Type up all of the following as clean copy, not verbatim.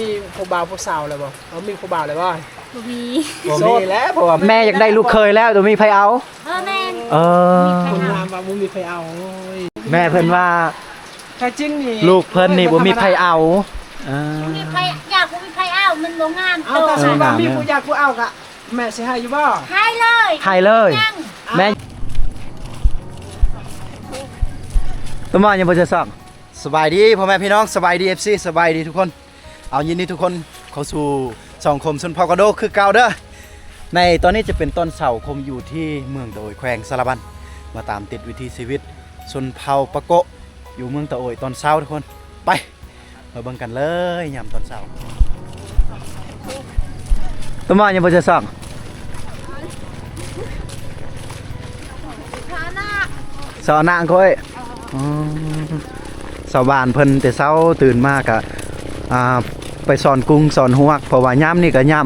มีผู้บ่าวผู้สาวเลยบ่เขามีผู้บ่าวเลยบ่บ่มี บ่มีแล้วเพราะว่า แม่อยากได้ลูกเคยแล้วตัวมีไผเอาแม่เออ คนงามว่าบ่มีใครเอาโอ้ย แม่เพิ่นว่า แท้จริงนี่ ลูกเพิ่นนี่บ่มีไผเอาเออ มีใครอยากมีใครเอามันบ่งาม เอาแต่สมมุติว่ามีผู้อยากผู้เอากะแม่สิให้อยู่บ่ ให้เลย ให้เลยแม่ตัวมายังบ่จะสอกสบายดีพ่อแม่พี่น้องสบายดี FC สบายดีทุกคนเอายินดีทุกคนเข้าสู่สังคมชนเผ่ากระโดคือเก่าเด้อในตอนนี้จะเป็นต้นเสาคมอยู่ที่เมืองตะโอยแขวงสารบัญมาตามติดวิถีชีวิตชนเผ่าปะโกะอยู่เมืองตะโอยตอนเช้าทุกคนไปมาเบิ่งกันเลยยามตอนเช้าตัวมายังบ่จะสอกสอนางค่อยชาวบ้านเพิ่นแต่เช้าตื่นมากอะไปสอนกุ้งสอนหวกเพราะว่าย่ำนี่ก็ย่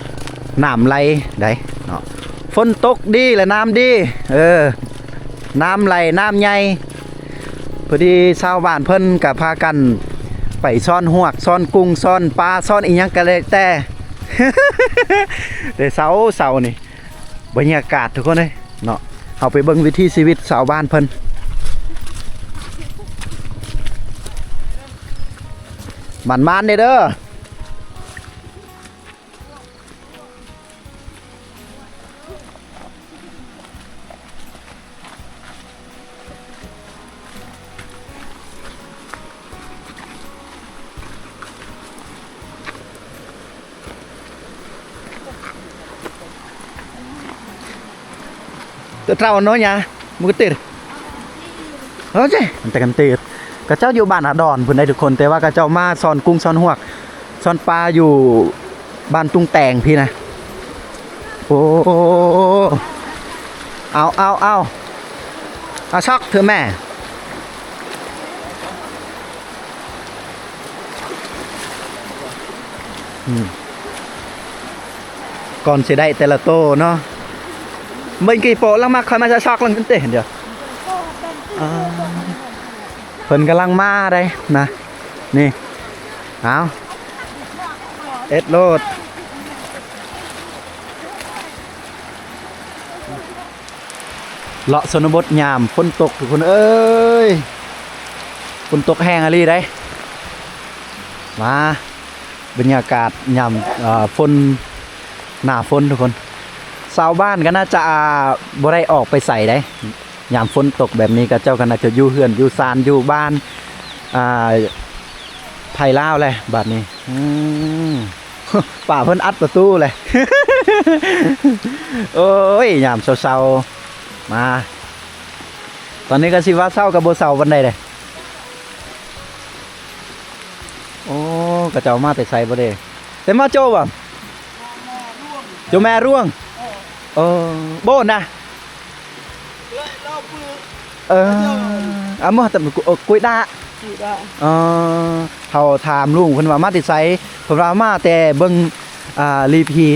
ำน้ำไหลได้เนาะฝนตกดีและน้ำดีน้ำไหลน้ำใหญ่พอดีชาวบ้านเพิ่นก็พากันไปซ่อนหวกซ่อนกุ้งซ่อนปลาซ่อนอีหยังก็เลยแต่ แต่เช้านี่บรรยากาศทุกคนเลยเนาะเอาไปเบิ่งวิถีชีวิตชาวบ้านเพิ่นมันเด้อตัวเราเนาะเนี่ยมุกติดเฮ้ยมันแต่กันติดกระเจ้าอยู่บ้านอาดอนเพิ่นได้ทุกคนแต่ว่ากระเจ้ามาซ่อนกุ้งซ่อนหวกซ่อนปลาอยู่บ้านตุงแตงพี่นะโอ้เอาช็อกเธอแม่ก่อนสิได้แต่ละโตเนาะเมื่อกี้โปะลังมาคอยมาจะช็อกลังเต้นเดี๋ยวเพิ่นกำลังมาได้นะนี่เอาเอ็ดโลดเลาะชนบทยามฝนตกทุกคนเอ้ยฝนตกแห้งอะไรได้มาบรรยากาศยามฝนหน้าฝนทุกคนชาวบ้านก็น่าจะบ่ได้ออกไปใส่ได้ยามฝนตกแบบนี้ก็เจ้าก็น่าจะอยู่เฮือนอยู่ซานอยู่บ้านไผ่ลาวเลยบัดนี้ป่าเพิ่นอัดประตูเลย โอ้ยยามเศร้าๆมาตอนนี้ก็สิว่าเศร้ากับบ่เศร้าวันใดเลยโอ้กระเจ้ามาแต่ใส่บ่ได้แต่มาโจบ่โจแม่ร่วงโบนนะมั่วแต่กุ้ยด่าเขาถามลุงเพิ่นว่ามาติดไซเพิ่นว่ามาแต่เบิ่งรีพี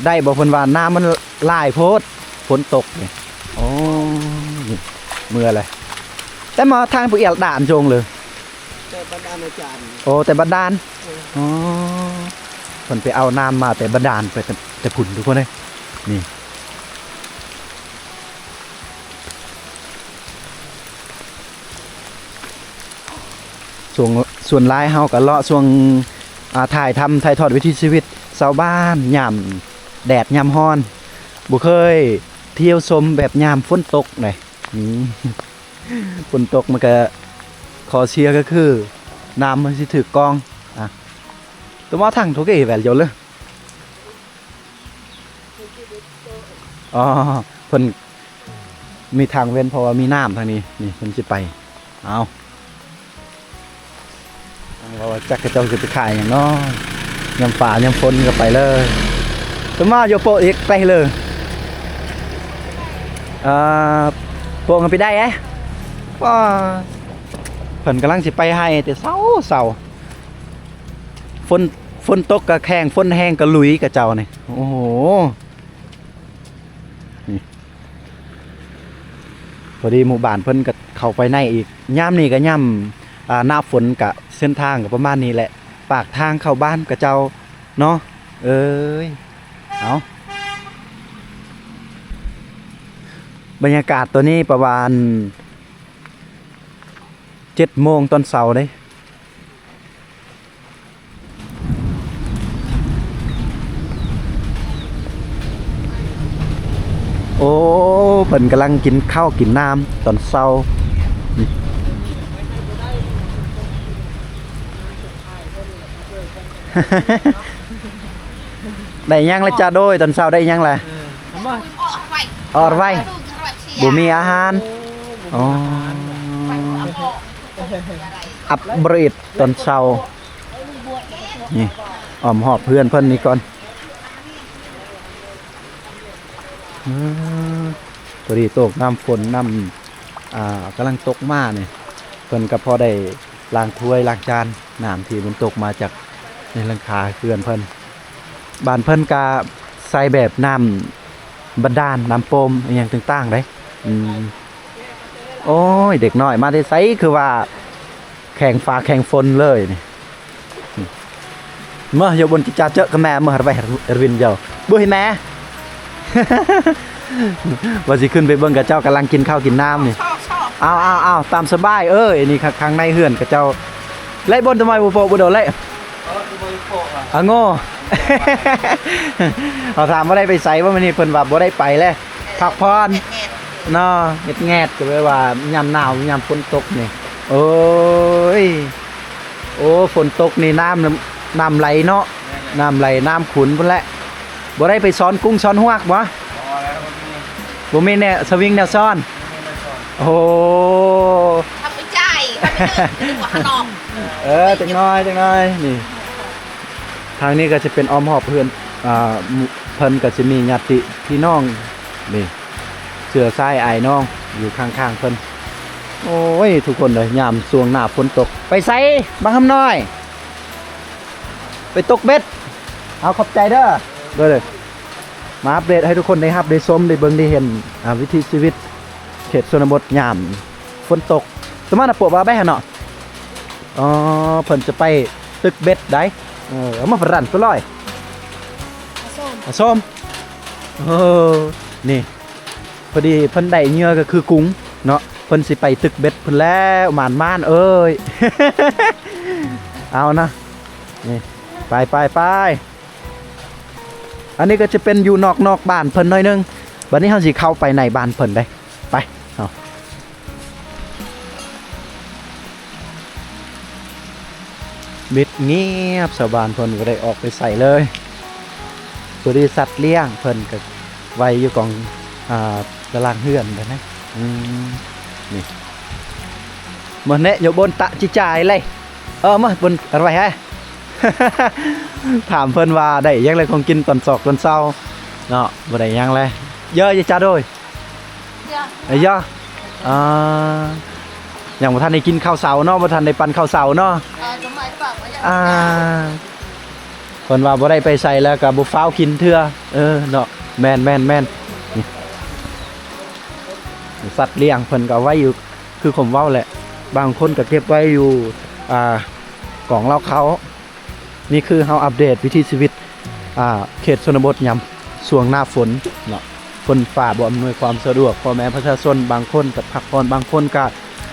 ได้บอกเพิ่นว่าน้ำมันหลายโพดฝนตกนี่โอ้เมื่อไรแต่มาทางผู้เอี่ยด่านจงเลยแต่บรรดาอาจารย์โอ้แต่บัดดาลอ๋อเพิ่นไปเอาน้ำมาแต่บัดดาลไปแต่ผุ่นทุกคนเลยนี่ส่วนลายเฮาก็เลาะช่วงถ่ายทอดวิถีชีวิตชาวบ้านยามแดดยามร้อนบ่เคยเที่ยวชมแบบยามฝนตกเลยฝนตกมันก็ขอเชียร์ก็คือน้ำมันสิถือกองตัวว่าทางทุกอย่างแหวนเดียวเลยเพิ่นมีทางเว้นเพราะว่ามีน้ำทางนี้นี่เพิ่นสิไปเอาว่าจักกระเจ้าจะไปขายอย่างน้อยำฝ่ายำฝนก็ไปเลยตัวมาโยโปอีกไปเลยโปกันไปได้ก็เพิ่นกำลังสิไปให้แต่เศร้าฝนตกกระแข้งฝนแห้งกระลุยกระเจ้านี่โอ้โหพอดีหมู่บ้านเพิ่นก็เข้าไปในอีกย่ำนี่ก็ย่ำหน้าฝนกับเส้นทางกับประมาณนี้แหละ ปากทางเข้าบ้านกับเจ้าเนาะเอ้ยเอาบรรยากาศตัวนี้ประมาณ7 โมงตอนเช้าเด้โอ้เพิ่นกำลังกินข้าวกินน้ำตอนเช้านี่ได้ยังละจ้าโดยตอนเช้าได้ยังล่ะออดไว้บ่มีอาหารอ๋ออัปเบรดตอนเช้านี่อ้อมหอบเพื่อนเพิ่นนี่ก่อนพอดีตกน้ำฝนน้ำกำลังตกมาเนี่ยเพิ่นก็พอได้ล้างถ้วยล้างจานน้ำที่มันตกมาจากในหลังคาเขื่อนเพิ่นบ้านเพิ่นก็ใส่แบบน้ำบันดาลน้ำโปมอหย่างต่างๆได้โอ้ยเด็กน้อยมาได้ไสคือว่าแข่งฟ้าแข่งฝนเลยนี่เมื่ออยู่บนกิจเจอกับแม่เมื่อไปรินเดียวบุ้ยแม่ ว่าสิขึ้นไปเบิ่งกับเจ้ากำลังกินข้าวกินน้ำนี่เอาตามสบายนี่ข้างในเฮือนกับเจ้าไล่บนทำไมบุโปบุโดไล่โง่ เขาถามว่าได้ไปใส่ว่ามันนี่เพิ่นว่าบ่ได้ไปเลยพักผ่อนเนาะแงดก็แปลว่ายามหนาวยามฝนตกนี่โอ้ยโอ้ฝนตกนี่น้ำไหลเนาะน้ำไหลน้ำขุ่นพุ่นแหละบ่ได้ไปซ้อนกุ้งซ้อนหวกบ่บ่มีแนวสวิงแนวซ้อนโอ้ ทำไม่ใจทำไม่ดื้อขนมจังน้อยนี่ทางนี้ก็จะเป็นอ้อมหอบเพื่อนเพิ่นก็จะมีญาติพี่น้องนี่เสือทรายไอ้น้องอยู่ข้างๆเพิ่นโอ้ยทุกคนเลยยามสวงหน้าฝนตกไปไสบางคำน้อยไปตกเบ็ดเอาขอบใจเด้อเลยมาอัปเดตให้ทุกคนได้รับได้ชมได้เบิ่งได้เห็นวิถีชีวิตเขตชนบทยามฝนตกสมมุติว่าปวกว่าไปหั่นเนาะอ๋อเพิ่นจะไปตึกเบ็ดได้เอามาฝรั่นตัวลอยส้มนี่พอดีเพิ่นได้เหยื่อก็คือกุ้งเนาะเพิ่นสิไปตึกเบ็ดเพิ่นแล้วหม่านเอ้ย เอานะนี่ไปอันนี้ก็จะเป็นอยู่นอกบ้านเพิ่นหน่อยนึงบัดนี้เฮาสิเข้าไปในบ้านเพิ่นได้ไปเอามิดเงียบชาวบ้านเพิ่นก็ได้ออกไปใส่เลยตัวดีสัตว์เลี้ยงเพิ่นก็ไว้อยู่กองตารางเฮือนเด้นะนี่มื้อนี้อยู่บนตะจิจ่ายเลยมาบนอะไรฮะ ถามเพิ่นว่าได้ยังไรของกินตอนตอนเช้าเนาะบ่ได้ยังเลยเยอะจ้าโดยเยอะอย่างบ่ทันได้กินข้าวเช้าเนาะบ่ทันได้ปั่นข้าวเช้าเนาะเพิ่นว่าบ่ได้ไปใส่แล้วก็บ่ฟ้าวกินเทื่อเนาะแม่นสัตว์เลี้ยงเพิ่นก็ไว้อยู่คือผมเว้าแหละบางคนก็เก็บไว้อยู่กล่องเหล้าเขานี่คือเฮาอัปเดตวิถีชีวิตเขตชนบทยามช่วงหน้าฝนเนาะฝนฟ้าบ่อำนวยความสะดวกพ่อแม่ประชาชนบางคนก็พักผ่อนบางคนก็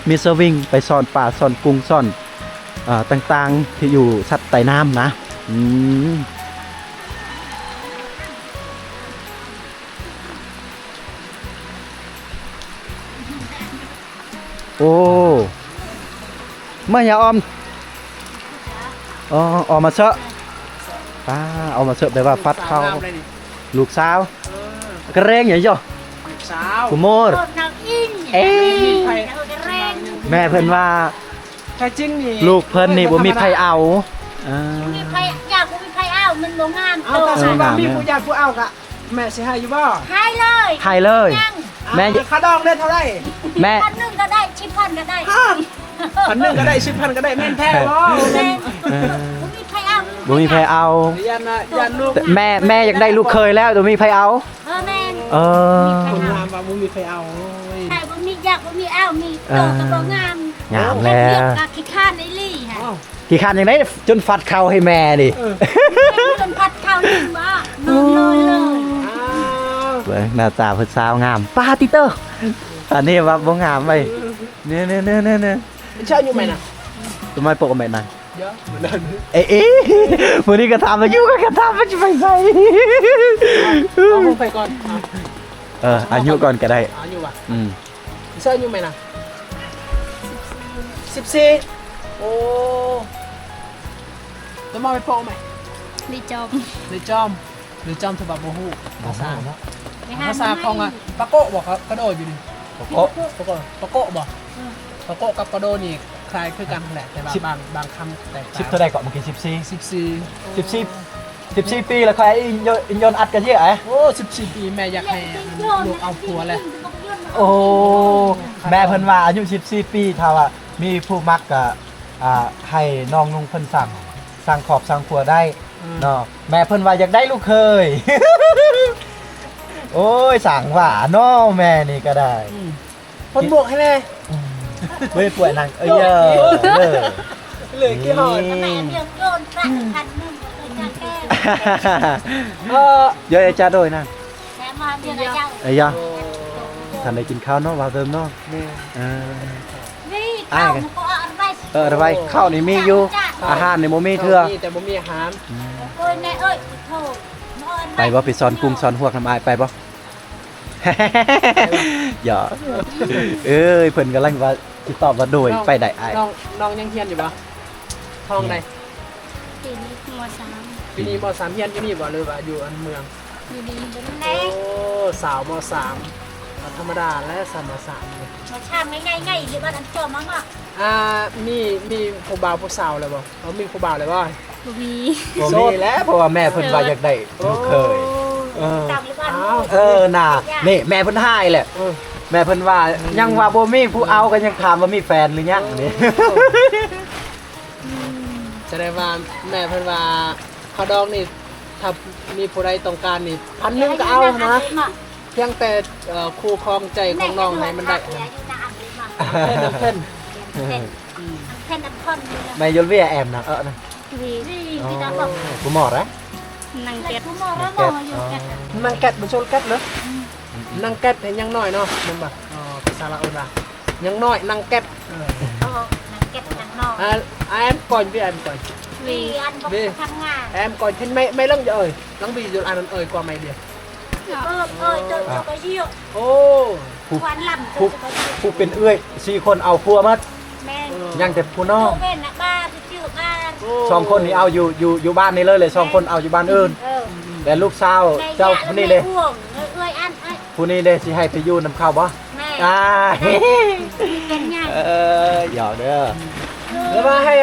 มีสวิงไปซ่อนป่าซ่อนกุ้งซ่อนต่างๆที่อยู่สัตว์ใต้น้ำนะโอ้เมื่ออย่าออมออกมาเชอะเอามาเชอะแปลว่าฟัดเข้าลูกสาวกระเรงอย่างนี้จ้ะลูกสาวกุโมรแม่เพิ่นว่าแท้จริงนี่ลูกเพิ่นนี่บ่มีไผเอามีใครอยากมีใครเอามันบ่งามเอาแต่สมมุติว่ามีผู้อยากผู้เอากะแม่สิให้อยู่บ่ให้เลย แม่ค่าดอกได้เท่าไหร่แม่1,000ก็ได้10,000ก็ได้1,000ก็ได้10,000ก็ได้แม่นแท้บ่บ่มีไผเอายันลูกแม่อยากได้ลูกเคยแล้วบ่มีไผเอาแม่นคนงามว่าบ่มีไผเอาใช่บ่มีอยากบ่มีเอามีโตก็บ่งามแล้วขี้ข้านไอ้ลี่ฮะ อ้าว กี่คันอย่างไรจนฟัดเข่าให้แม่ดิ จนพัดเข้าหนึ่งบ้านอนเลย อ้าว เบิ่งหน้าตาเพิ่นสาวงามปาติเตอร์อันนี้ว่าบ่งามไปเนี่ย ไม่ใช่อยู่ไหมนะ ทำไมปกกับแม่นาง เยอะเหมือนกัน เอ๊ะวันนี้ก็ถามมาอยู่ก็ถามว่าจะไปใส่ เอาลงไปก่อนเอา อายุก่อนก็ได้ เอาอยู่ว่ะ อืม ไม่ใช่อยู่ไหมนะ14โอ้จะมาไปโปะไหม ดีจบ หรือจอมหรือจอมฉบับโมฮูภาษา ไปหา ภาษาของอ่ะปะโกะบอกครับกระโดดอยู่นี่ โอ้ ปะโกะบอกปะโกะกับกระโดดนี่คล้ายคือกันแหละแต่ว่าบางคำแตก ชิป ต่าง เท่าไรก่อนเมื่อกี้14ปีแล้วใครอินยนต์อัดกันเยอะไอ้ โอ้14 ปีแม่อยากให้ลูกเอาผัวเลย โอ้แม่เพิ่นว่าอายุ14ปีถ้าว่ามีผู้มักก็ให้น้องนุ่งเพิ่นสั่งขอบสั่งครัวได้เนาะแม่เพิ่นว่าอยากได้ลูกเคย โอ้ยสั่งว่าเนาะแม่นี่ก็ได้ คนบวกให้แน่ ไม่ป่วยนางเอ้ยเออ เหลือกี่หอด แม่เรื่องโดนพระพันหนึ่งเลยจะแก้ เยอะจ้าโดยนาง แม่มาเดือนละเจ้า เอ้ยท่านได้กินข้าวเนาะว่าเติมเนาะ นี่ นี่เข้ามันก็อะไร ระบายข้าวนี่มีอยู่อาหารนี่บ่มีเทื่อ แต่บ่มีอาหาร โอ้ยแม่เอ้ยโธ่นอน ไปบ่ไปสอนกุ้งสอนหวกน้ำอายไปบ่ อย่าเอ้ยเพิ่นกำลังว่าสิตอบว่าโดยไปได้อาย น้องยังเฮียนอยู่ปะท้องใด ปีนี้มสาม ปีนี้ม.3เฮียนอยู่นี่บ่หรือว่าอยู่อันเมือง อยู่ดีเป็น โอ้ แน่ สาวม.3ธรรมดาและสาวม.3เลย มาชามง่ายๆหรือว่าอันโจมมั้งอ่ะ มีผู้บ่าวผู้สาวเลยบ่มีผู้บ่าวเลยบ่ บุบี บ่มีแล้วเพราะว่าแม่เพิ่นว่าอยากได้ลูกเคย ตามหรือว่า น่ะนี่แม่เพิ่นให้แหละ แม่เพิ่นว่ายังว่าบ่มีผู้เอาก็ยังถามว่ามีแฟนหรือยังนี่ จะได้ว่าแม่เพิ่นว่าเขาดองนี่ถ้ามีผู้ใดต้องการนี่1,000ก็เอานะเพียงแต่คู่ครองใจของน้องให้มันได้เพิ่น เพ่นน้ำข้น แม่ยนเวียแอมนะนะ วีที่ตาบอก กูหมอนะ นางเก็ดมองแล้วมองอยู่แก นางแก๊ดบ่ชนแก๊ดเหรอ นางแก๊ดเห็นยังน้อยเนาะแม่นบ่ภาษาลาวว่ายังน้อยนางแก๊ด นางเก็ดนางนอก em coi với em coi วีอันบอกทำงาน em coi trên mấy lần rồi lắng bị rồi anh ơi qua mày đi เอ้ยเจอก็เยี่ย ô ควันลำ ผู้เป็นเอื้อย4คนเอาครัวมา แม่ ยังแต่ผู้น้อง แม่นะบ้านชื่อบ้าน 2คนนี่เอาอยู่บ้านนี่เลย2คนเอาอยู่บ้านอื่นแต่ลูกสาวเจ้าผู้นี้เลย ห่วงเอ้ยอัน ผู้นี้เลยสิให้ไปอยู่นำข้าวบ่ แม่ เป็นไง หยอกเด้อ แล้วว่าให้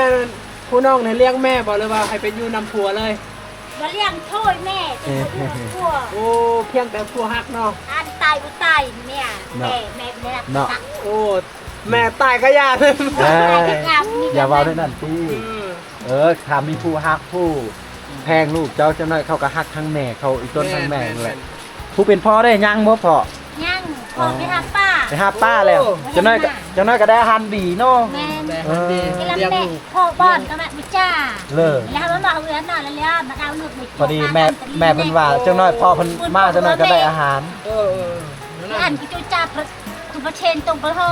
ผู้น้องเนี่ยเลี้ยงแม่บอกเลยว่าให้ไปอยู่นำผัวเลย มาเลี้ยงโทษแม่ผัว โอ้เพียงแต่ผัวหักเนาะ อันตายบ่ตายเนี่ยแม่เนี่ย โอ้แม่ตายก็ยากเลย อย่าว่าด้วยนั่นพี่ถามมีผู้ฮักผู้แพงลูกเจ้าจังน้อยเขาก็ฮักทั้งแม่เขาอีกต้นทั้งแม่เลยผู้เป็นพ่อได้ยังบ่พ่อ ยังพอไปหาป้า ไปหาป้าแล้วจังน้อยก็ได้อาหารดีเนาะ แม่ แต่คนดี ที่ลำ เลี้ยง แม่ ลูก พ่อบ้านก็แม่บิจ้า เลิก แล้วมันมาเอาเรือนนอนแล้วมาเอาลูก พอดีแม่เพิ่นว่าจังน้อยพ่อเพิ่นมาจังน้อยก็ได้อาหาร อันที่จูจ้าคือประเชนตรงประเทอ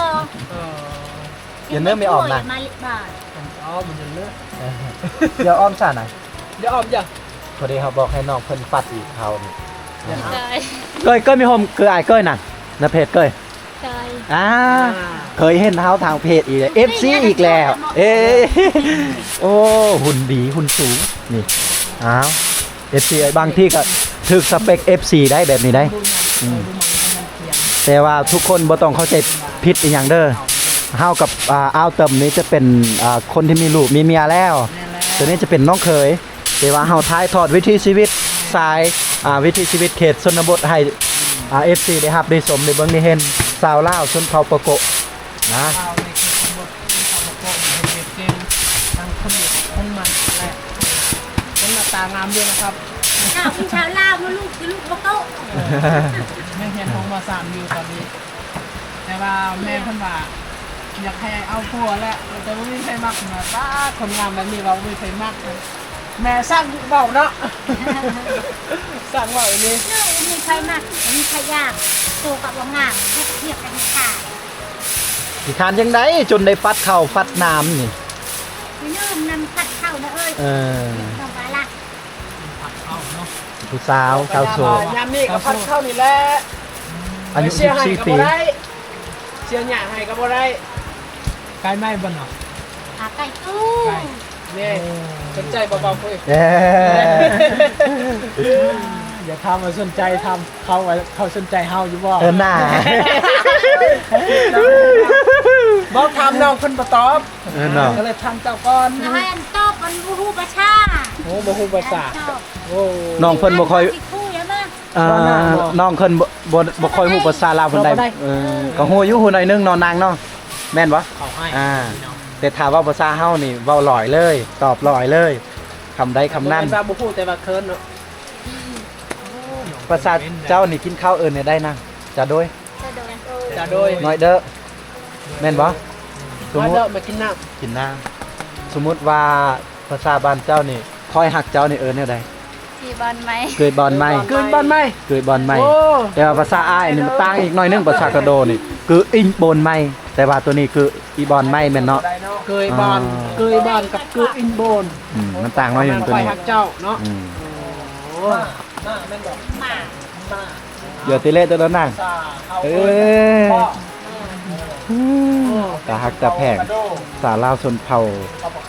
อย่าเนื้อไม่ออกนะ มาลิบาท อ๋อมันจะเลือก เดี๋ยวอ้อมซ่าหน่อย เดี๋ยวออมจ้ะ พอดีเขาบอกให้น้องเพิ่นฟัดอีกเขานี่ ใช่ ก้อยมีโฮมคืออ้ายก้อยน่ะในเพจก้อย ใช่ เคยเห็นเท้าทางเพจอีกแล้ว FC อีกแล้ว โอ้หุ่นดีหุ่นสูงนี่อ้าว FC บางที่ก็ถึกสเปค FC ได้แบบนี้ได้แต่ว่าทุกคนบ่ต้องเข้าใจผิดอีหยังเด้อเฮากับอ้าวเติมนี้จะเป็นคนที่มีลูกมีเมียแล้วตัวนี้จะเป็นน้องเคยแต่ว่าเฮาท้ายทอดวิถีชีวิตสายวิถีชีวิตเขตชนบทให้FC ได้รับได้สมได้เบิ่งได้เห็นสาวลาวชนเผ่าปะโกะนะ ข้าวในคือทั้งหมดข้าวโพดเห็ดเก่งทั้งคนเด็กคนมันและคนหน้าตางามด้วยนะครับ ข้าวเป็นชาวลาวมาลูกคือลูกโต๊ะ แม่เฮียนของมา3อยู่ตอนนี้ แต่ว่าแม่เพิ่นว่า อยากให้เอาผัวแหละแต่ว่าไม่ใช่มักนะป้าคนงามแบบนี้เราไม่ใช่มักนะแม่สร้างเบาเนาะ สร้างเบาอย่างนี้ มีใครมากมีใครยากโตกับว่างามเทียบกันค่ะ สิคานจังไดจนได้ฟัดเข้าฟัดน้ำนี่ ไม่ลืมนำพัดเข้านะเอ้ย เออ น้องปลาละ ผู้สาวสาวโสด ยามนี่ก็พัดเข้านี่แหละ อายุ เสียให้ก็ 14ปี บ่ได้เสียหยาให้ก็บ่ได้ไกลไหมบ่เนาะ หาไก่ตู้ นี่สนใจเบาๆคุย เอ้ย อย่าทำมาสนใจทำเขาสนใจเฮาอยู่บ่ เออหน้า บอกทำน้องเพิ่นบ่ตอบ เออเนาะ ก็เลยทำเจ้าก่อน น้อยอันตอบมันบูฮูประชา โอ้บ่ฮู้ภาษาโอ้ น้องเพิ่นบ่ค่อย คู่เยอะมาก น้องเพิ่นบ่ค่อยฮู้ภาษาลาวเพิ่นได้ก็ฮู้อยู่ฮู้หน่อยนึงเนาะนางเนาะแม่นบ่ เขาให้ แต่ถ้าเว้าภาษาเฮานี่เว้าลอยเลย ตอบลอยเลยคำใดคำนั้น ว่าบ่ฮู้แต่ว่าเคินเนาะ ภาษาเจ้านี่กินข้าวเอิ้นได้นะจะโดย จะโดย น้อยเด้อแม่นบ่สม มา มุติ เด้อมากินน้ำ กินน้ำสมมุติว่าภาษาบ้านเจ้านี่คอยหักเจ้านี่เอิ้นแนวใด สีบอลไหม เคยบอลไหม เกินบ้านไหม เคยบอลไหม โอ้ แต่ว่าภาษาอ้ายนี่มันต่างอีกหน่อยนึงภาษากระโดนี่คืออิงโบนไหมแต่ว่าตัวนี้คืออีบอลไหมแม่นเนาะ เกยบานเกยบานกับเกยอินโบน มันต่างหน่อยนึงตัวนี้ คอยฮักเจ้าเนาะ อืม โอ้มาแม่นบอกมามา เดี๋ยวติเล่ตัวนั้นนั่ง ซาเขา เอ เอ้ย อ พ่อ ตาฮักตาแพงสาลาวชนเผ่า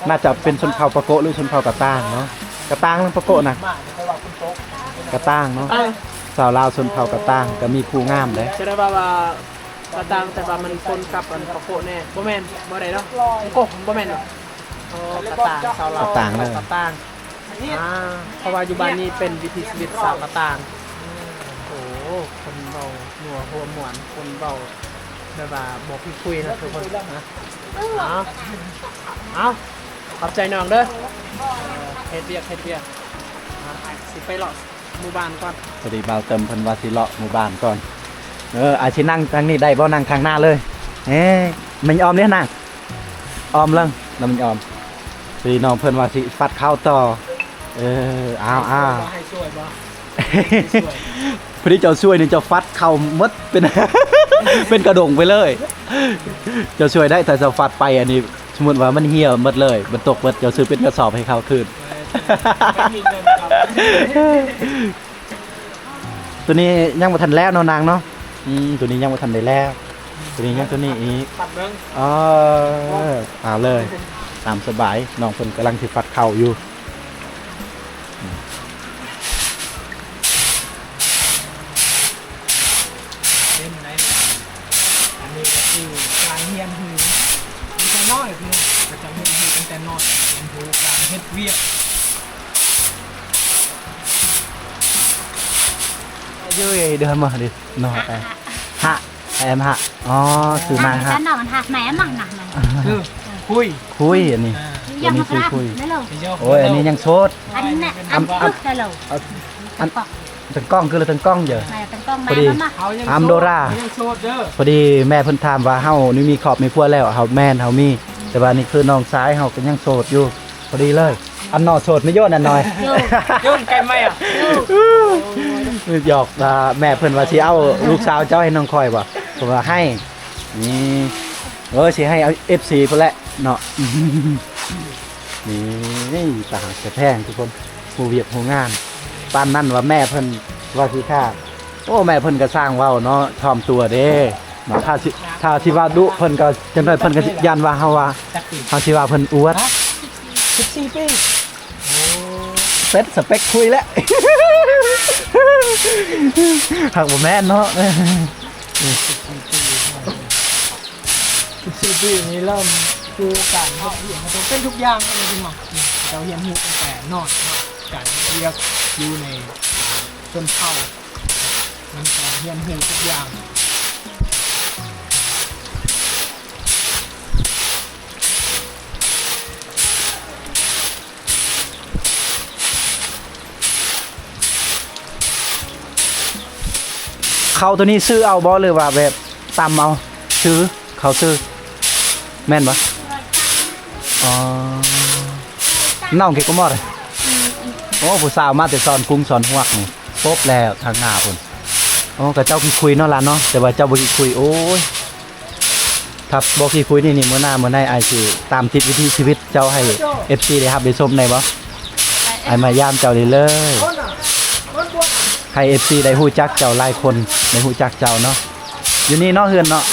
น่าจะเป็นชนเผ่าปะโกะหรือชนเผ่ากระต้างเนาะกระต้างนั่นปะโกะนะ มาเดี๋ยวไปว่าคุณโต๊ะ กระต้างเนาะสาวลาวชนเผ่ากระต้างก็มีคู่งามเลย จะได้ว่ากระตังแต่ว่ามันคนกับอันปะโกะแน่บ่แม่นบ่ได้เนาะโกะบ่แม่นเนาะอ๋อกระตังชาวลาว กระต่างเลย กระตังเพราะว่าอยู่บ้านนี้เป็นวิถีชีวิตสาวกระตังโอ้คนเบาหนัวหัวหมวนคนเบาแบบว่าบอกพี่คุยนะทุกคนนะเอาขอบใจน้องเด้อเฮ็ดเบียกสิไปเลาะหมู่บ้านก่อน สวัสดีบ่าวเติมเพันวาสิเลาะหมู่บ้านก่อนอาชินั่งทางนี้ได้บ่นั่งทางหน้าเลยมันออมเนี่ยนั่งออมเรื่องแล้วมันออมสวัสดีน้องเพิ่นว่าสิฟัดข้าวต่ออ้าว ให้ช่วยบ่ พอดีเจ้าช่วยนี่เจ้าฟัดเข่าหมดเป็น เป็นกระดงไปเลย เจ้าช่วยได้แต่เจ้าฟัดไปอันนี้สมมติว่ามันเหี่ยวหมดเลยมันตกหมดเจ้าซื้อเป็นกระสอบให้เขาคืน ไม่มีเงินครับ ตัวนี้ยังบ่ทันแล้วเนาะนางเนาะตัวนี้ยังบ่ทันได้แล้ว ตัวนี้ยังตัวนี้อีก ปัดเบิ่ง เอาเลยตามสบายน้องเพิ่นกำลังสิฟัดเข่าอยู่อันนี้ก็คือการเฮียนหูมีแต่น้อยเพียงก็จะเฮียนหูตั้งแต่น้อยเฮียนหูการเฮ็ดเวียก ยื้อเดินมาดินอนไปฮะแอมฮะคือนางฮะ หนอนหักแม่มั่งหนักมัน คือคุย อันนี้ ยังมาครับนั่นเลย โอ้ยอันนี้ยังโสด อันนี้อันปึ๊กนั่นเลย อันตั้งกล้องคือเราตั้งกล้องเยอะ นายเป็นกล้องแม่มา เขายัง อัมโดรา ยังโสดเด้อ พอดีแม่เพิ่นถามว่าเฮานี่มีครอบมีครัวแล้วเฮาแม่นเฮามี แต่ว่านี่คือน้องชายเฮาก็ยังโสดอยู่พอดีเลย อันนอโสดไม่โยนอันน้อย ยุ่งไกลไหมอ่ะ หยอกแม่เพิ่นว่าสิเอาลูกสาวเจ้าให้น้องคอยบ่ผมว่าให้นี่สิให้เอา FC พุ่นแหละเนาะ นี่ตาหักจะแพงทุกคนผู้เวียกผู้งานปานนั่นว่าแม่เพิ่นว่าสิค่าโอ้แม่เพิ่นก็สร้างเว้าเนาะถ่อมตัวเด้เนาะถ้าสิว่าดุเพิ่นก็จังได๋เพิ่นก็ยันว่าเฮาว่าเฮาสิว่าเพิ่นอวด 14 ปี เซ็ตสเปคคุยแล้ว หักบ่แม่นเนาะ 14 ปีนี้เริ่มคือการเฮ็ดเวียกมันต้องเป็นทุกอย่างเลยจริงมั้ยเราเฮียนหูตั้งแต่น้อยเนาะการเรียกอยู่ในชนเผ่ามันก็เฮียนหูทุกอย่าง เขาตัวนี้ซื้อเอาบ่หรือว่าแบบตำเอาซื้อเขาซื้อ แม่นบ่อ๋อน้องเกก็มอดเลยโอ้ผู้สาวมาแต่สอนกุ้งสอนหวกนี่ปบแล้วทางหน้าพุ่นโอ้กับเจ้าขี้คุยเนาะล่ะเนาะแต่ว่าเจ้าบ่ขี้คุยโอ้ยถ้าบ่ขี้คุยนี่มื้อหน้ามื้อในอ้ายสิตามติดวิถีชีวิตเจ้าให้ FC ได้รับได้ชมได้บ่อ้ายมายามเจ้าได้เลยให้ FC ได้ฮู้จักเจ้าหลายคนได้ฮู้จักเจ้าเนาะอยู่นี่เนาะเฮือนเนาะ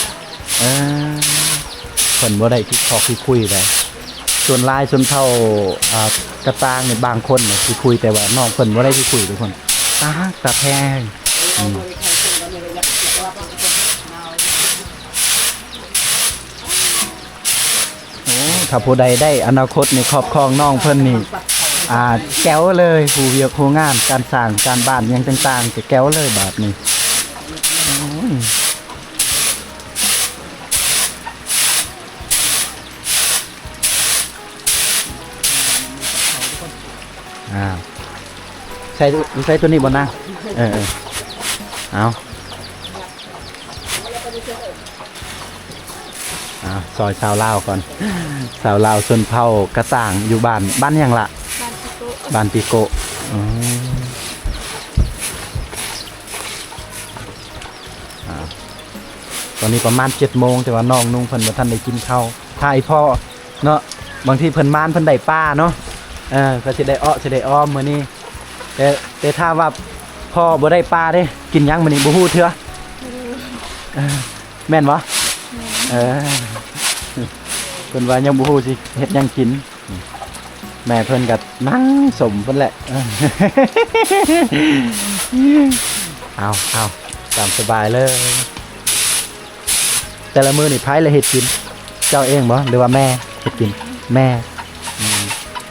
เพิ่นบ่ได้ที่ขอที่คุยได้ส่วนลายส่วนเท่ากระตางเนี่ยบางคนเนี่ยที่คุยแต่ว่าน้องเพิ่นบ่ได้ที่คุยทุกคนตาแพงโอ้ถ้าผู้ใดได้อนาคตในครอบครองน้องเพิ่นนี่แก้วเลยผู้เวียกผู้งานการสร้างการบ้านหยังต่างๆจะแก้วเลยบาดนี้ใช้ตัวนี้บนนั่งเอาซอยสาวลาวก่อนสาวลาวส่วนเผากระต่างอยู่บ้านยังละบ้านปิโกตอนนี้ประมาณ7 โมงแต่ว่าน้องนุ่งเพิ่นบ่ทันได้กินข้าวถ้าไอ้พ่อเนาะบางทีเพิ่นมานเพิ่นได้ป้าเนาะก็สิได้สิได้อ้อมมื้อนี้แต่ถ้าว่าพ่อบ่ได้ปลาเด้กินหยังมื้อนี้บ่ฮู้เถื่อแม่นบ่เพิ่นว่ายังบ่ฮู้สิเฮ็ดหยังกินแม่เพิ่นก็นั่งสมเพิ่นแหละเอาตามสบายเลยแต่ละมื้อนี่ไผละเฮ็ดกินเจ้าเองบ่หรือว่าแม่เฮ็ดกินแม่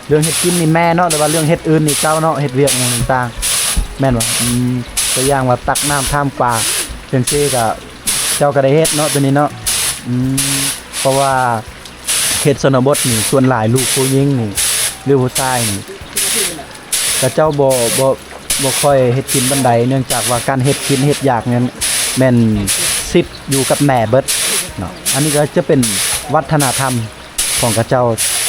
เรื่องเฮ็ดกินนี่แม่เนาะแต่ว่าเรื่องเฮ็ดอื่นนี่เจ้าเนาะเฮ็ดเวียกอย่างต่างๆแม่นบ่ตัวอย่างว่าตักน้ำท่ามปลาจังซี่ก็เจ้าก็ได้เฮ็ดเนาะตัวนี้เนาะเพราะว่าเขตชนบทนี่ส่วนหลายลูกผู้หญิงนี่หรือผู้ชายนี่ก็เจ้าบ่ค่อยเฮ็ดกินปานใดเนื่องจากว่าการเฮ็ดกินเฮ็ดอยากนั้นแม่นสิบอยู่กับแม่เบิดเนาะอันนี้ก็จะเป็นวัฒนธรรมของกระเจ้า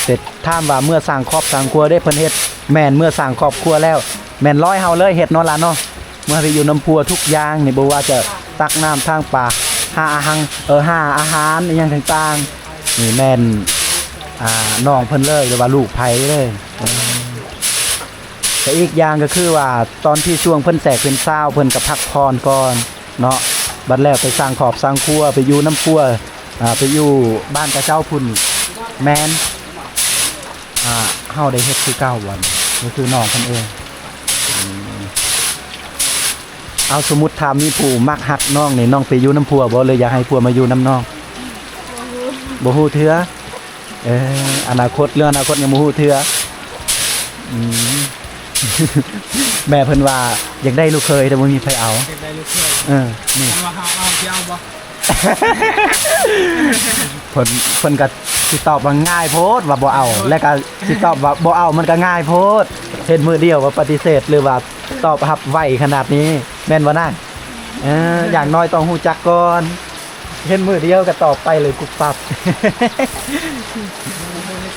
เสร็จถามว่าเมื่อสร้างครอบสร้างครัวได้เพิ่นเฮ็ดแม่นเมื่อสร้างครอบครัวแล้วแม่นร้อยเฮาเลยเฮ็ดเนาะล่ะเนาะเมื่อไปอยู่น้ำพัวทุกอย่างนี่บ่ว่าจะตักน้ำทางปากหาอาหารอีหยังต่างๆนี่แม่นน้องเพิ่นเลยหรือว่าลูกไผเลยแต่อีกอย่างก็คือว่าตอนที่ช่วงเพิ่นแสกเป็นเช้าเพิ่นก็พักผ่อนก่อนเนาะบัดแล้วไปสร้างครอบสร้างครัวไปอยู่น้ำพัวไปอยู่บ้านกระเจ้าพุ่นแม่นเฮาได้เฮ็ดคือเก้าวันก็คือน้องเพิ่นเองเอาสมมุติถ้ามีผู้มักฮักน้องนี่น้องไปอยู่น้ำพัวบ่เลยอยากให้พัวมาอยู่น้ำน้องบ่ฮู้เทื่ออนาคตเรื่องอนาคตยังบ่ฮู้เทื่อแม่เพิ่นว่าอยากได้ลูกเคยแต่บ่มีไผเอาอยากได้ลูกเคยนี่ว่าเฮาเอาสิเอาบ่เพิ่นก็สิตอบว่าง่ายโพดว่าบ่เอาแล้วก็สิตอบว่าบ่เอามันก็ง่ายโพดเฮ็ดมือเดียวว่าปฏิเสธหรือว่าตอบรับไวขนาดนี้แม่นบ่นางอย่างน้อยต้องฮู้จักก่อนเฮ็ดมือเดียวก็ตอบไปเลยกุบปับ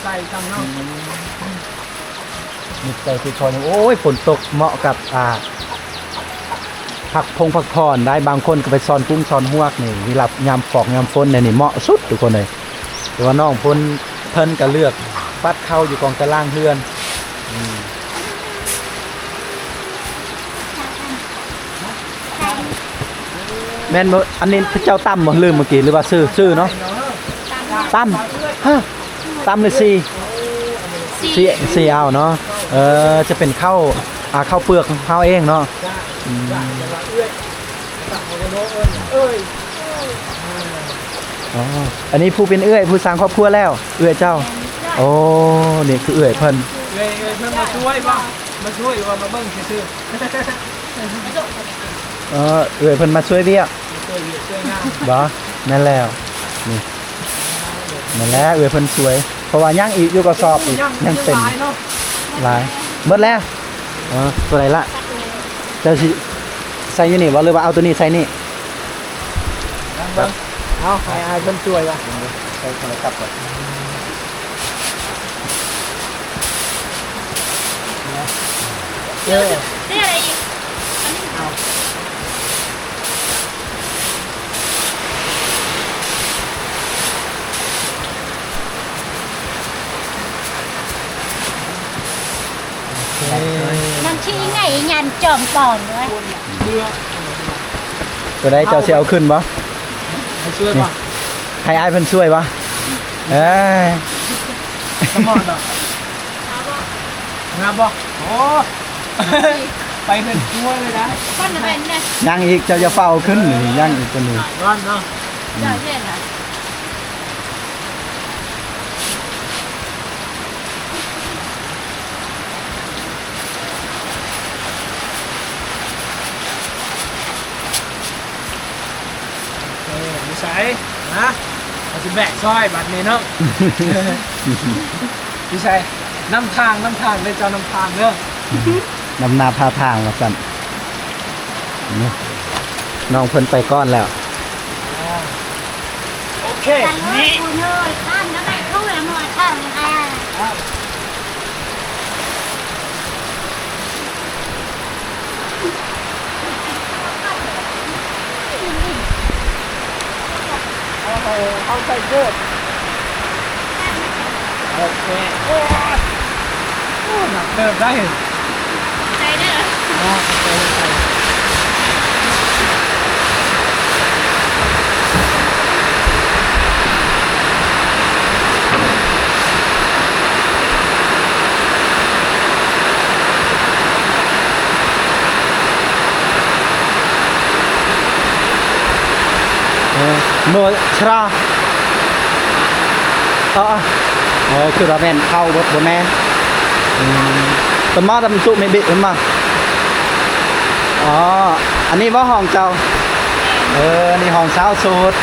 ใส่ทางนอกนี่ใส่คือชอนโอ้ยฝนตกเหมาะกับพักผ่อนได้บางคนก็ไปซ่อนกุ้งซ่อนหวกนี่วิลับยามฟอกยามฝนนี่เหมาะสุดทุกคนเลยแต่ว่าน้องเพิ่นก็เลือกปัดเข้าอยู่กองตารางเฮือนแม่นอันนี้พระเจ้าตั้มบ่ลืมเมื่อกี้หรือว่าซื้อเนาะตั้มเลย4เอาเนาะจะเป็นข้าวเปลือกของข้าวเองเนาะอันนี้ผู้เป็นเอื้อยผู้สร้างครอบครัวแล้วเอื้อยเจ้าโอ้นี่คือเอื้อยเพิ่นเพิ่นมาช่วยว่ามาเบิ่งซื่อเอื้อยเพิ่นมาช่วยเวียกบ่นั่นแล้วนี่นั่นแหละเอื้อยเพิ่นสวยเพราะว่ายังอีกอยู่กระสอบอีกยังเต็มหลายหมดแล้วตัวไหนละเจ้าสิใส่อยู่นี่บ่หรือว่าเอาตัวนี้ใส่นี่เอาให้เพิ่นช่วยว่ะ ใส่โทรศัพท์ก่อนเจอ นี่อะไรอีกอันนี้เอา มันชี้ไงยันจอมก่อนด้วย ตัวใดเจ้าสิเอาขึ้นบ่ ให้ช่วยป่ะ ให้อ้ายเพิ่นช่วยบ่เอ้ย สมอนอ่ะงามป่ะโอ้ไปเป็นช่วยเลยนะ ก้อนจะเป็นเนี่ย ยังอีกเจ้าจะเฝ้าขึ้นนี่ยังอีกตัวหนึง ร้อนเนาะ เจ้าเช่นอ่ะ นิสัยนะเราจะแบกซอยบัดนี้เนาะนิสัยน้ำทางได้เจ้าน้ำทางเด้อน ำหน้าพาทางว่าซั่นนี่น้องเพิ่นไปก้อนแล้ว โอเค แต่เลย นี่ คุณเลยข้ามแล้วไปเข้าแล้วมาข้ามเลยค่ะ เอาใส่เกิดโอเคโอ้หนักเติมได้ ใจเด้อ โนชราคือเราแม่นเข้าบดบ่แม่นต้นมอตำสุไม่บิดมาอ๋ออันนี้ว่าห้องเจ้านี่ห้องสาวโสด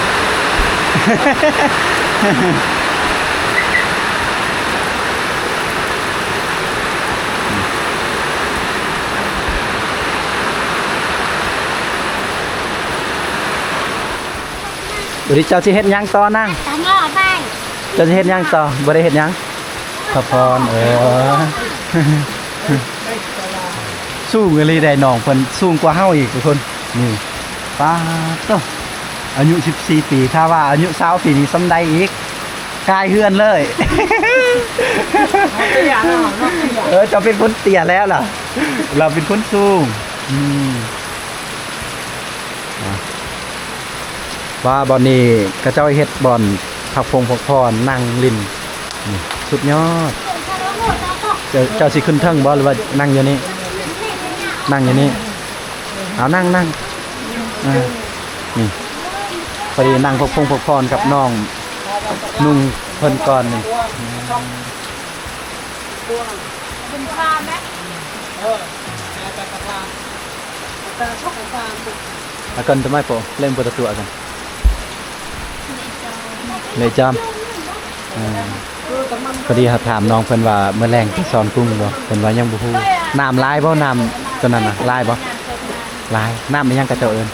วันนี้เจ้าสิเฮ็ดหยังต่อนั่ง ตาหม้อไป เจ้าสิเฮ็ดหยังต่อบ่ได้เฮ็ดหยังขอพรสู้เงลีได้น้องเพิ่นสูงกว่าเฮาอีกทุกคนนี่ป้าโตอายุ14ปีถ้าว่าอายุ20ปีนี้ซำใดอีกกายเฮือนเลย เจ้าเป็นคนเตี้ยแล้วล่ะ เราเป็นคนสูงว่าบอนนี้กระเจ้าเฮ็ดบอนผักพงผักพรนั่งลินสุดยอดเจ้าสิขึ้นเทิงบ่หรือว่านั่งอยู่นี่นั่งอยู่นี่เอานั่งนี่พอดีนั่งผักพงผักพรกับน้องนุ่งเพิ่นก่อนนี่ เป็นฟาร์มไหม akan temai po lem po tatu akanเลยจอมพอดีครับถามน้องเพิ่นว่าเมื่อแรงที่สอนกุ้งบ่เพิ่นว่ายังบ่ฮู้น้ำลายบ่น้ำตัวนั้นน่ะลายบ่ลายน้ำมันยังกระเจ้าเอิ้น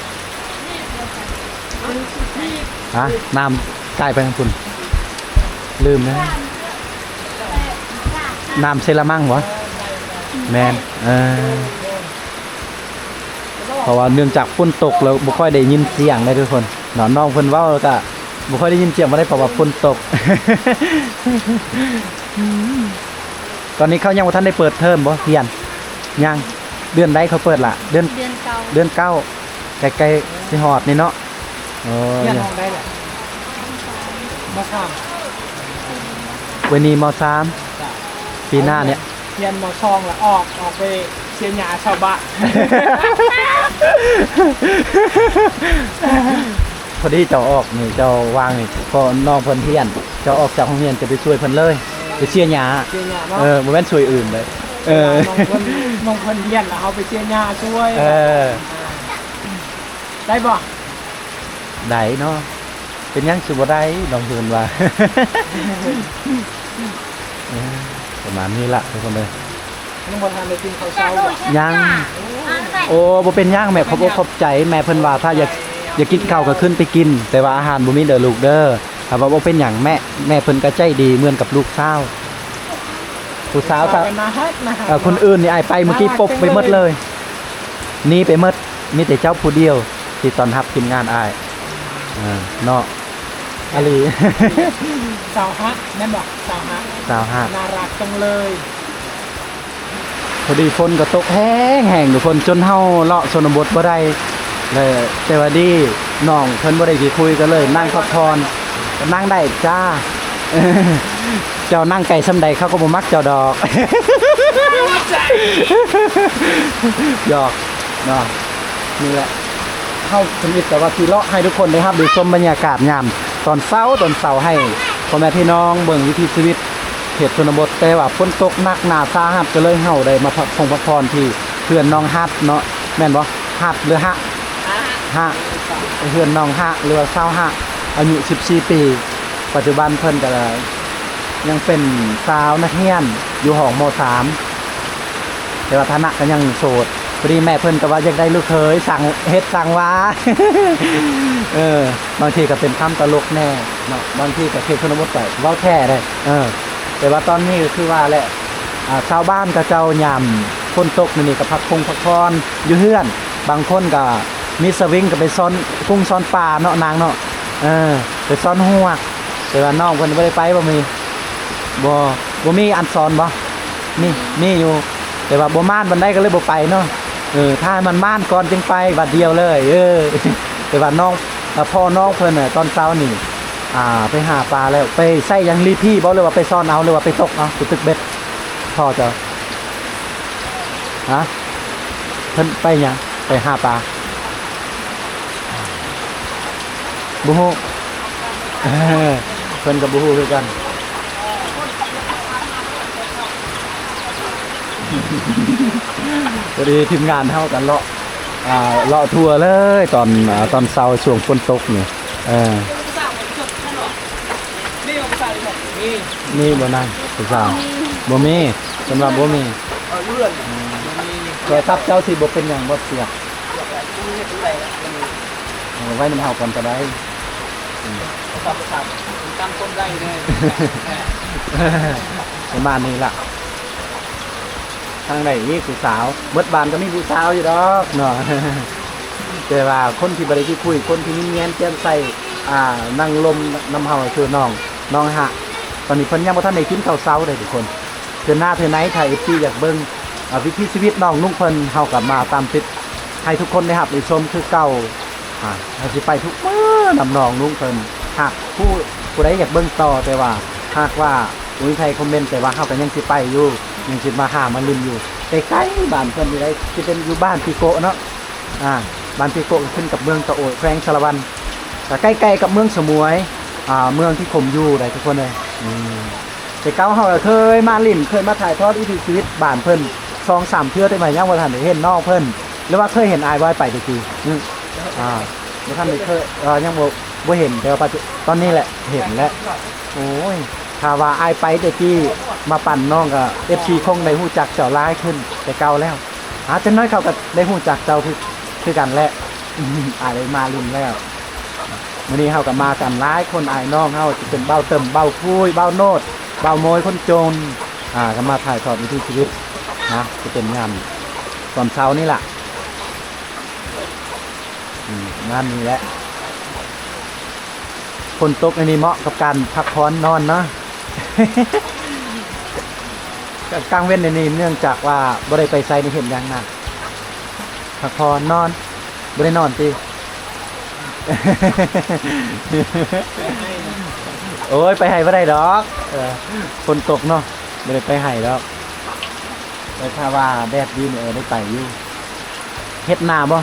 ฮะน้ำใต้ไปทางพุ่นลืมนะน้ำเซรามังบ่แม่นเพราะว่าเนื่องจากฝนตกแล้วบ่ค่อยได้ยินเสียงเลยทุกคนน้องเพิ่นเว้าแล้วก็บ่ค่อยได้ยินเสียงบ่ได้เพราะว่าฝนตก ตอนนี้เขายังบ่ทันได้เปิดเทอมบ่เรียนยังเดือนใดเขาเปิดล่ะเดือนเก้าใกล้ๆสิฮอดนี่เนาะเรียนห้องได้แหละม.3วันนี้ม.3ปีหน้าเนี่ย เรียนม.2แล้วออกไปเชียร์หญ้าชาวบ้าน พอดีเจ้าออกนี่เจ้าวางนี่พอน้องเพิ่นเรียนเจ้าออกจากโรงเรียนจะไปช่วยเพิ่นเลยไปเชียร์หญ้าบ่แม่นช่วยอื่นเลยน้องคนเรียนแล้วเอาไปเชียร์หญ้าช่วยได้บ่ ได้เนาะเป็นยังสิบ่ได้น้องเพิ่นว่า ประมาณนี้ล่ะทุกคนเลย ยังบ่ทันได้กินข้าวเช้าบ่ ยังโอ้บ่เป็นยังแม่ขอบใจแม่เพิ่นว่าถ้าอยากกินข้าวก็ขึ้นไปกินแต่ว่าอาหารบ่มีเด้อลูกเด้อ ถ้าว่าบ่เป็นหยังแม่เพิ่นก็ใจดีเหมือนกับลูกสาวผู้สาวถ้า นะฮะนะฮะ คนอื่นนี่อายไปเมื่อกี้ปบไปหมดเลยหนี่ไปหมดมีแต่เจ้าผู้เดียวที่ตอนรับทีมงานอายเนาะอาลี สาวฮะแม่นบอกสาวฮะ สาวฮะ น่ารักจังเลย พอดีฝนก็ตกแห้งทุกคนจนเฮาเลาะชนบทบ่ได้เลยแต่ว่าดีน้องเพิ่นบ่ได้สิคุยกันเลยนั่งพักผ่อนนั่งได้จ้า เจ้านั่งไก่ซำใดเขาก็บ่มักเจ้าดอก หยอกเนาะนี่แหละเข้าสนิทแต่ว่าที่เลาะให้ทุกคนได้รับดูชมบรรยากาศยามตอนเช้าให้พ่อแม่พี่น้องเบิ่งวิถีชีวิตเขตชนบทแต่ว่าฝนตกหนักหนาสาหัสก็เลยเฮาได้มาพักผ่อนที่เพื่อนน้องฮัดเนาะแม่นบ่ฮัดหรือฮะฮะเพื่อนน้องฮะหรือว่าสาวฮะอายุ14 ปีปัจจุบันเพิ่นก็ยังเป็นสาวนักเรียนอยู่ห้องม.3 แต่ว่าฐานะก็ยังโสดพอดีแม่เพิ่นก็ว่าอยากได้ลูกเคยสั่งเฮ็ดสั่งว่า บางทีก็เป็นคำตลกแน่เนาะบางทีก็เทศชนบทไปเว้าแท้ได้แต่ว่าตอนนี้ก็คือว่าแหละชาวบ้านก็เจ้ายามฝนตกนี่ก็พักพรอยู่เฮือนบางคนก็มีสวิงก็ไปซ่อนกุ้งซ่อนปลาเนาะนางเนาะไปซ่อนหัวแต่ว่าน้องเพิ่นบ่ได้ไปบ่มีอันซ่อนบ่มีอยู่แต่ว่าบ่ม่านบันไดก็เลยบ่ไปเนาะถ้ามันม่านก่อนจึงไปบัดเดียวเลยแต่ว่าน้องพ่อน้องเพิ่นน่ะตอนเช้านี่ไปหาปลาแล้วไปใส่ยังรีพี่บ่หรือว่าไปซ่อนเอาหรือว่าไปตกเอาตึกเบ็ดพ่อจะฮะเพิ่นไปหยังไปหาปลาบ่ฮู้เพิ่นก็บ่ฮู้คือกัน พอดีทีมงานเท่ากันเลาะทัวร์เลยตอนเช้าช่วงฝนตกนี่นี่บ่นั่งผู้สาวบ่มีสำหรับบ่มีแต่ทับเจ้าสิบ่เป็นหยังบ่เสียกไว้น้ำเฮาก่อนก็ได้ตั้งต้นได้เลย ประมาณนี้ล่ะทางไหนมีผู้สาวเบิดบานก็มีผู้สาวอยู่ดอกเนาะ แต่ว่าคนที่บ่ได้คุยคนที่มีแง้มแจ่มใสนั่งลมน้ำเฮาคือน้องฮะตอนนี้เพิ่นยังบ่ทันได้กินข้าวเช้าเลยทุกคนเทื่อหน้าเทื่อไหนถ้า FC อยากเบิ่งวิถีชีวิตน้องนุ่งเพิ่นเฮาก็มาตามติดให้ทุกคนได้รับได้ชมคือเก่าเฮาสิไปทุกมื้อนำน้องนุ่งเพิ่นหากผู้ใดอยากเบิ่งต่อแต่ว่าหากว่ามีใครคอมเมนต์แต่ว่าเฮาก็ยังสิไปอยู่ยังสิมาหามาลินอยู่ใกล้ๆบ้านเพิ่นอยู่ได้สิเป็นอยู่บ้านปีโกเนาะบ้านปีโกขึ้นกับเมืองตะโอยแขวงสารวันแต่ใกล้ๆกับเมืองสมุยเมืองที่ผมอยู่ได้ทุกคนเลยแต่เก่าเฮาเคยมาลินเคยมาถ่ายทอดวิถีชีวิตบ้านเพิ่น 2-3 เทื่อได้มายังบ่ทันได้เห็นน้องเพิ่นหรือว่าเคยเห็นอายบ่ไปตะกี้บ่ทันได้เคยยังบ่เห็นแต่ว่าตอนนี้แหละเห็นแล้วโอ้ยถ้าว่าอายไปตะกี้มาปั่นน้องก็ FC คงได้ฮู้จักเจ้าหลายขึ้นแต่เก่าแล้วจังน้อยเขาก็ได้ฮู้จักเจ้าคือกันแหละอายได้มาลินแล้วมื้อนี้เฮาก็มากันหลายคนอายน้องเฮาสิเป็นเบ้าเติมเบ้าคุยเบ้าโนดเบ้าโมยคนจนก็มาถ่ายทอดวิถีชีวิตนะจะเป็นงานตอนเช้านี่ล่ะงานนี้แหละฝนตกอันนี้เหมาะกับการพักผ่อนนอนเนาะ กลางเว้นในนี้เนื่องจากว่าบ่ได้ไปไสในเห็นอย่างนั้นพักผ่อนนอนบ่ได้นอนติ โอ้ยไปให้บ่ได้ดอกฝนตกเนาะบ่ได้ไปให้ดอกแต่ถ้าว่าแดดดีนี่ได้ไปอยู่เฮ็ดนาบ่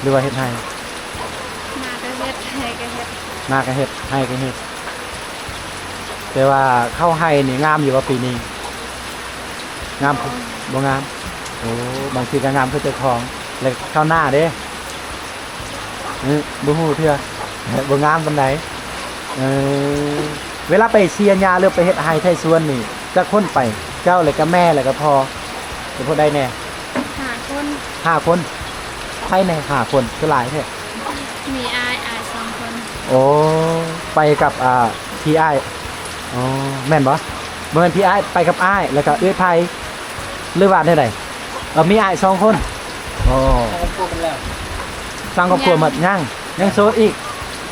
หรือว่าเฮ็ดให้นาก็เฮ็ดให้ก็เฮ็ด นาก็เฮ็ดให้ก็เฮ็ดแต่ว่าเข้าให้นี่งามอยู่ว่าปีนี้งามบ่งามโอ้บางทีก็งามคือเจ้าของแล้วเข้าหน้าเด้บ่ฮู้เทื่อบ่งามปานใดเวลาไปเสียหญ้าหรือไปเฮ็ดให้ไทสวนนี่จักคนไปเจ้าแล้วก็แม่แล้วก็พ่อเป็นผู้ใดแน่5 คนใครแน่5 คนคือหลายแท้มีอาย2 คน โอ้ไปกับพี่อ้ายอ๋อแม่นบ่บ่แม่นพี่อ้ายไปกับอ้ายแล้วก็เอื้อยไผหรือว่าได้ใดมีอ้าย2คนอ๋อ เอาพวกมันแล้ว สร้างครอบครัวหมดยังโสดอีก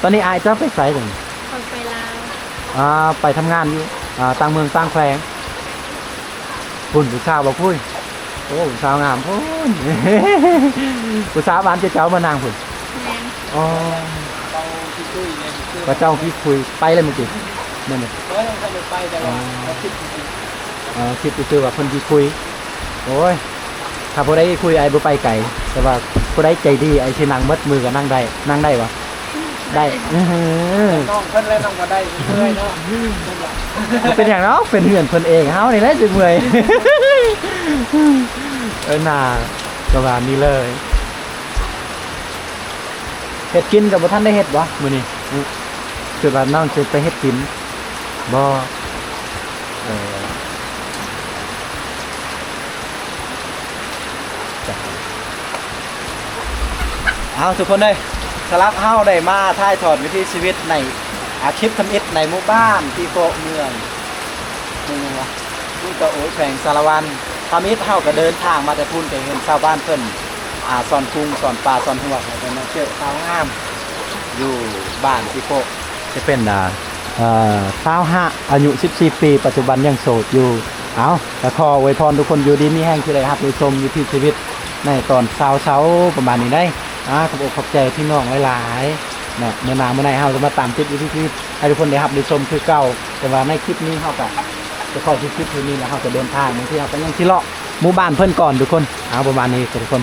ตอนนี้อ้ายจะไปไสจัง คนไปลาว ไปทำงานอยู่ต่างเมืองต่างแขวงพุ่นผู้สาวบ่คุยโอ้ผู้สาวงามพุ่น ผู้สาวบ้านเจ้ามานางพุ่น แม่น อ๋อ เราคิดคุยเลยคือ พระเจ้าพี่คุยไปเลยมึงจินั่นน่ะ เออต้องทำไปแต่ว่าเราคิดจริง คิดซื่อๆว่าเพิ่นสิคุยโอ้ยถ้าผู้ใดคุยไอ้บ่ไปไกลแต่ว่าผู้ใดใจดีไอ้สินั่งมัดมือก็นั่งได้บ่ได้อื้อหือ ๆน้องเพิ่นเลยน้องบ่ได้เมื่อยเนาะ เป็นอย่างเนาะเป็นเหือนเพิ่นเองเฮานี่แหละสิเมื่อย น่าประมาณนี้เลยเฮ็ดกินกับบ่ทันได้เฮ็ดบ่มื้อนี้คือว่าน้องสิไปเฮ็ดกินบ่เอาทุกคนเลยสลับเฮาได้มาถ่ายทอดวิถีชีวิตในอาชีพทำอิฐในหมู่บ้านที่โคเมืองนี่ไงวะนี่ก็โอ้ยแขวงสารวันทำอิฐเฮาก็เดินทางมาแต่พุ่นไปเห็นชาวบ้านเพิ่นสอนกุ้งสอนปลาสอนหัวกเป็นมาเจอสาวงามอยู่บ้านที่โคจะเป็นสาวห้าอายุ14 ปีปัจจุบันยังโสดอยู่เอาแต่ขออวยพรทุกคนอยู่ดีมีแห้งคือได้ครับดูชมวิถีชีวิตในตอนเช้าประมาณนี้ได้ขอบอกขอบใจพี่น้องหลายๆเนาะเมื่อนานเมื่อไหร่เฮาจะมาตามติดวิถีชีวิตให้ทุกคนได้รับได้ชมคือเก่าแต่ว่าในคลิปนี้เฮาก็จะขอที่คลิปนี้แล้วเฮาจะเดินทางบางทีเฮาก็ยังสิเลาะหมู่บ้านเพิ่นก่อนทุกคนเอาประมาณนี้ทุกคน